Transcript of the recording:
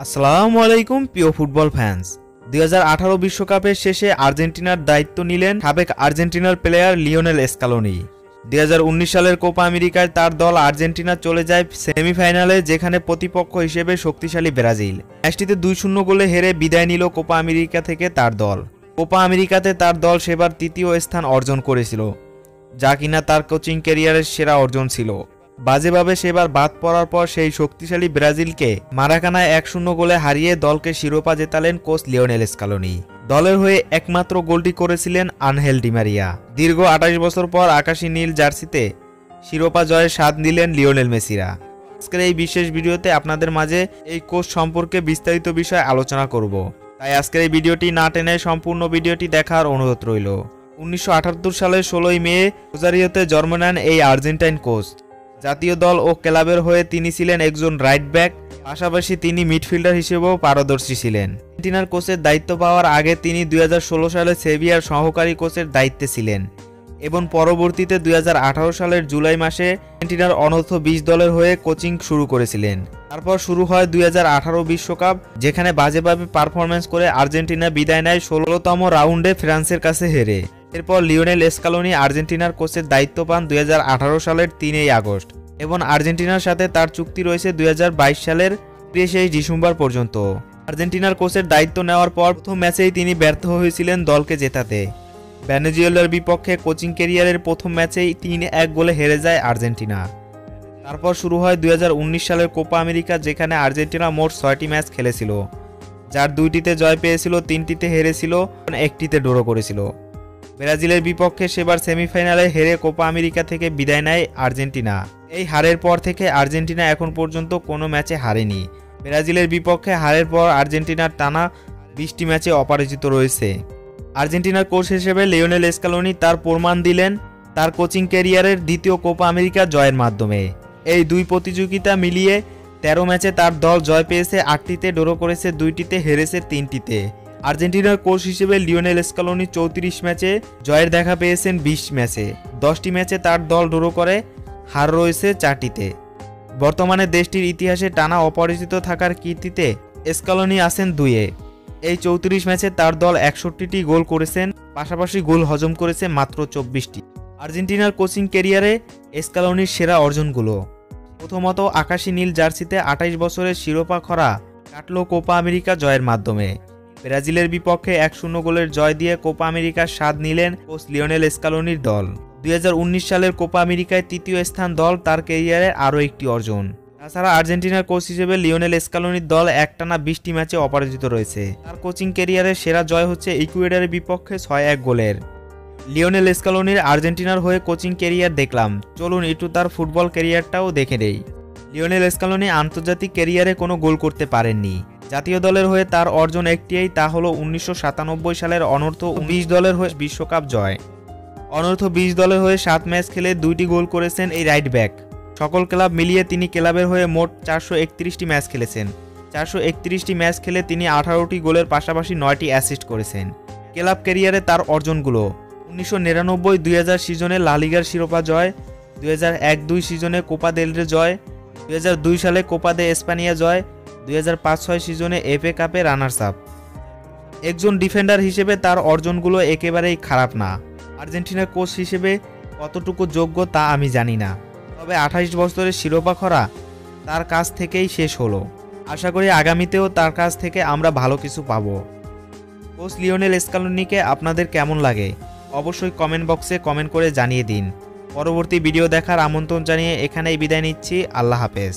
আসসালামু আলাইকুম প্রিয় ফুটবল ফ্যান্স। 2018 বিশ্বকাপের শেষে আর্জেন্টিনার দায়িত্ব নিলেন সাবেক আর্জেন্টিনার প্লেয়ার লিওনেল স্কালোনি। 2019 সালের কোপা আমেরিকায় তার দল আর্জেন্টিনা চলে যায় সেমিফাইনালে, যেখানে প্রতিপক্ষ হিসেবে শক্তিশালী ব্রাজিল। ম্যাচটিতে 2-0 গোলে হেরে বিদায় নিল কোপা আমেরিকা থেকে তার দল। কোপা আমেরিকাতে তার দল সেবার তৃতীয় স্থান অর্জন করেছিল, যা কিনা তার কোচিং ক্যারিয়ারের সেরা অর্জন ছিল। বাজেভাবে সেবার বাদ পড়ার পর সেই শক্তিশালী ব্রাজিলকে মারাকানায় 1-0 গোলে হারিয়ে দলকে শিরোপা জেতালেন কোচ লিওনেল স্কালোনি। দলের হয়ে একমাত্র গোলটি করেছিলেন আনহেল ডি মারিয়া। দীর্ঘ 28 বছর পর আকাশী নীল জার্সিতে শিরোপা জয়ের স্বাদ নিলেন লিওনেল মেসিরা। আজকের এই বিশেষ ভিডিওতে আপনাদের মাঝে এই কোচ সম্পর্কে বিস্তারিত বিষয় আলোচনা করব, তাই আজকের এই ভিডিওটি না টেনে সম্পূর্ণ ভিডিওটি দেখার অনুরোধ রইল। 1978 সালের 16 মে রোজারিওতে জন্ম নেন এই আর্জেন্টাইন কোচ। জাতীয় দল ও ক্লাবের হয়ে তিনি ছিলেন একজন রাইট ব্যাক, পাশাপাশি তিনি মিডফিল্ডার হিসেবেও পারদর্শী ছিলেন। আর্জেন্টিনার কোচের দায়িত্ব পাওয়ার আগে তিনি 2016 সালে সেভিয়ার সহকারী কোচের দায়িত্বে ছিলেন এবং পরবর্তীতে 2018 সালের জুলাই মাসে আর্জেন্টিনার অনূর্ধ্ব 20 দলের হয়ে কোচিং শুরু করেছিলেন। তারপর শুরু হয় 2018 বিশ্বকাপ, যেখানে বাজেভাবে পারফরম্যান্স করে আর্জেন্টিনা বিদায় নেয় 16তম রাউন্ডে ফ্রান্সের কাছে হেরে। এরপর লিওনেল স্কালোনি আর্জেন্টিনার কোচের দায়িত্ব পান 2018 সালের 3 আগস্ট এবং আর্জেন্টিনার সাথে তার চুক্তি রয়েছে 2022 সালের 30 ডিসেম্বর পর্যন্ত। আর্জেন্টিনার কোচের দায়িত্ব নেওয়ার পর প্রথম ম্যাচেই তিনি ব্যর্থ হয়েছিলেন দলকে জেতাতে। ভেনেজুয়েলার বিপক্ষে কোচিং ক্যারিয়ারের প্রথম ম্যাচেই 3-1 গোলে হেরে যায় আর্জেন্টিনা। তারপর শুরু হয় 2019 সালের কোপা আমেরিকা, যেখানে আর্জেন্টিনা মোট 6টি ম্যাচ খেলেছিল, যার 2টিতে জয় পেয়েছিল, 3টিতে হেরেছিল, 1টিতে ড্র করেছিল। ব্রাজিলের বিপক্ষে সেবার সেমিফাইনালে হেরে কোপা আমেরিকা থেকে বিদায় নেয় আর্জেন্টিনা। এই হারের পর থেকে আর্জেন্টিনা এখন পর্যন্ত কোনো ম্যাচে হারেনি। ব্রাজিলের বিপক্ষে হারের পর আর্জেন্টিনার টানা 20টি ম্যাচে অপরাজিত রয়েছে। আর্জেন্টিনার কোচ হিসেবে লিওনেল স্কালোনি তার প্রমাণ দিলেন তার কোচিং ক্যারিয়ারের দ্বিতীয় কোপা আমেরিকা জয়ের মাধ্যমে। এই দুই প্রতিযোগিতা মিলিয়ে 13 ম্যাচে তার দল জয় পেয়েছে, 8টিতে ড্র করেছে, 2টিতে হেরেছে, 3টিতে। আর্জেন্টিনার কোচ হিসেবে লিওনেল স্কালোনি 34 ম্যাচে জয়ের দেখা পেয়েছেন 20 ম্যাচে। 10টি ম্যাচে তার দল ড্র করে, হার রয়েছে 4টিতে। বর্তমানে দেশটির ইতিহাসে টানা অপরাজিত থাকার কীর্তিতে স্কালোনি আছেন 2-এ। এই 34 ম্যাচে তার দল 61টি গোল করেছেন, পাশাপাশি গোল হজম করেছে মাত্র 24টি। আর্জেন্টিনার কোচিং ক্যারিয়ারে স্কালোনির সেরা অর্জনগুলো: প্রথমত, আকাশী নীল জার্সিতে 28 বছরের শিরোপা খরা কাটল কোপা আমেরিকা জয়ের মাধ্যমে। ব্রাজিলের বিপক্ষে 1-0 গোলের জয় দিয়ে কোপা আমেরিকার স্বাদ নিলেন কোচ লিওনেল স্কালোনির দল। 2019 সালের কোপা আমেরিকায় 3য় স্থান দল তার ক্যারিয়ারের আরও একটি অর্জন। তাছাড়া আর্জেন্টিনার কোচ হিসেবে লিওনেল স্কালোনির দল একটানা 20টি ম্যাচে অপরাজিত রয়েছে। তার কোচিং ক্যারিয়ারের সেরা জয় হচ্ছে ইকুয়েডরের বিপক্ষে 6-1 গোলের। লিওনেল স্কালোনির আর্জেন্টিনার হয়ে কোচিং ক্যারিয়ার দেখলাম, চলুন একটু তার ফুটবল ক্যারিয়ারটাও দেখে নেই। লিওনেল স্কালোনি আন্তর্জাতিক ক্যারিয়ারে কোনো গোল করতে পারেননি। জাতীয় দলের হয়ে তার অর্জন একটিই, তা হলো 1997 সালের অনূর্ধ্ব 20 দলের হয়ে বিশ্বকাপ জয়। অনূর্ধ্ব 20 দলের হয়ে 7 ম্যাচ খেলে 2টি গোল করেছেন এই রাইট ব্যাক। সকল ক্লাব মিলিয়ে তিনি ক্লাবের হয়ে মোট 431টি ম্যাচ খেলেছেন। 431টি ম্যাচ খেলে তিনি 18টি গোলের পাশাপাশি 9টি অ্যাসিস্ট করেছেন। ক্লাব ক্যারিয়ারে তার অর্জনগুলো: 1999-2000 সিজনে লা লিগার শিরোপা জয়, 2001-2 সিজনে কোপা দেল রে জয়, 2002 সালে কোপা দে এসপানিয়া জয়, 2005-6 সিজনে এফএ কাপে রানার্স আপ। একজন ডিফেন্ডার হিসেবে তার অর্জনগুলো একেবারেই খারাপ না। আর্জেন্টিনার কোচ হিসেবে কতটুকু যোগ্য তা আমি জানি না, তবে 28 বছরের শিরোপা খরা তার কাছ থেকেই শেষ হলো। আশা করি আগামীতেও তার কাছ থেকে আমরা ভালো কিছু পাবো। কোচ লিওনেল স্কালোনিকে আপনাদের কেমন লাগে অবশ্যই কমেন্ট বক্সে কমেন্ট করে জানিয়ে দিন। পরবর্তী ভিডিও দেখার আমন্ত্রণ জানিয়ে এখানেই বিদায় নিচ্ছি। আল্লাহ হাফেজ।